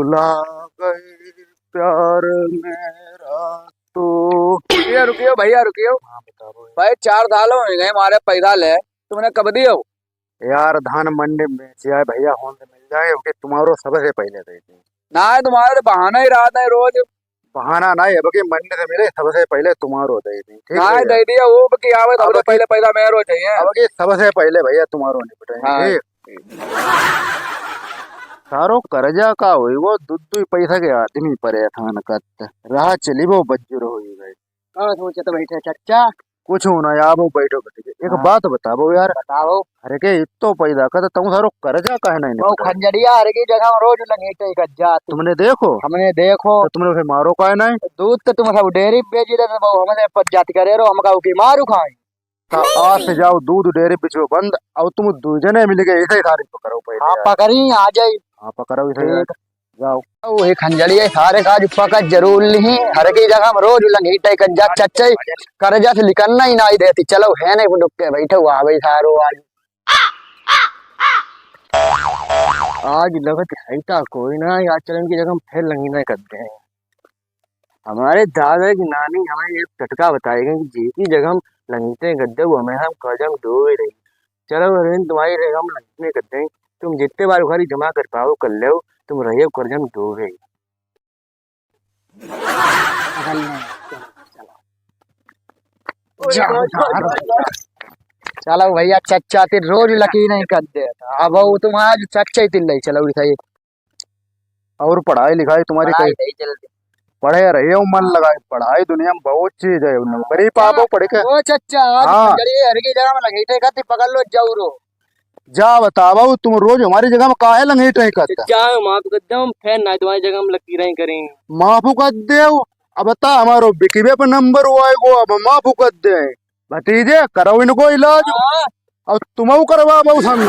भुला गई प्यार मेरा तो। रुकियो भैया रुकियो। हाँ बताओ भाई 4 साल हो गए हमारे पैदा ले, तुमने कब दियो? यार, धान मंडी में बेचे है भैया, होने मिल जाए क्योंकि तुम्हारो सबसे पहले दे दी। ना तुम्हारे तो बहाना ही रहा था रोज। बहाना नहीं है बाकी मंडी से मिले सबसे पहले तुम्हारो दे दी, ठीक ना है। दे दिया वो कि आवे सबसे अब पहले पैदा मेरो चाहिए। अब की सबसे पहले भैया तुम्हारो निपटेंगे। हाँ। सारो कर्जा का हुई वो दुद्दू पैसा के आदमी परेशान करते रहा, चली वो बज्जर हो गई। कहाँ सोचे तो बैठे चाचा? कुछ होना यार, वो बैठो बैठे एक बात बताओ यार। बताओ। अरे के इतो पैदा कर तुम सारो कर्जा काहे नहीं वो निपटा? खंजरिया हर की जगह रोज लंगेटे गज्जा। तुमने देखो? हमने देखो। तो तुमने उसे मारो काहे नहीं? दूध तो तुम सब डेयरी बेची दे वो हमने पज्जात करे रो, हम का की मारू खाई। आज से जाओ दूध डेयरी पिछो बंद, अब तुम दूजने मिल गए ऐसे ही सारी पकड़ो पहले। हाँ पकड़ी आ जाई। हाँ पकड़ो इसे, जाओ। वो एक खंजरिया सारे काज पकड़ जरूर ली, हर की जगह हम रोज लंगेटे गज्जा चच्चे कर्जा से निकलना ही नहीं देती। चलो है नहीं डुक के बैठे हुआ भाई सारो आज लगत है था कोई ना यार, चलन की जगह फिर लंगी नहीं करते हैं। हमारे दादा की नानी हमें एक टटका बताएगी कि जी की जगह हम लंगते गद्दे वो हमें हम कर्जा में डूबे रही। चलो अरविंद तुम्हारी जगह हम लंगते करते हैं, तुम जितने बार उखारी जमा कर पाओ कर लो, तुम रहिए कर्जा में डूबे। चलो भैया चच्चा तिर रोज लकी नहीं कर देता, अब वो तुम आज चच्चा ही तिल चलो सही। और पढ़ाई लिखाई तुम्हारी कैसी? पढ़े रहे हो, मन लगाए, पढ़ाई दुनिया में बहुत चीज है, नौकरी पापो पढ़ के। ओ चच्चा हाँ। हर की जगह में लंगेटे करते पकड़ लो जरूर। जा बताओ तुम रोज हमारी जगह में काहे लंगेट नहीं करता? चाहे माफ कर दो, फिर ना तुम्हारी जगह हम लकी रही करेंगे। माफू कर दे, अब बता हमारो बिकिबे पर नंबर हुआ है को, अब माफू कर दे। भतीजे करो इनको इलाज, और तुम करवा बहु संग।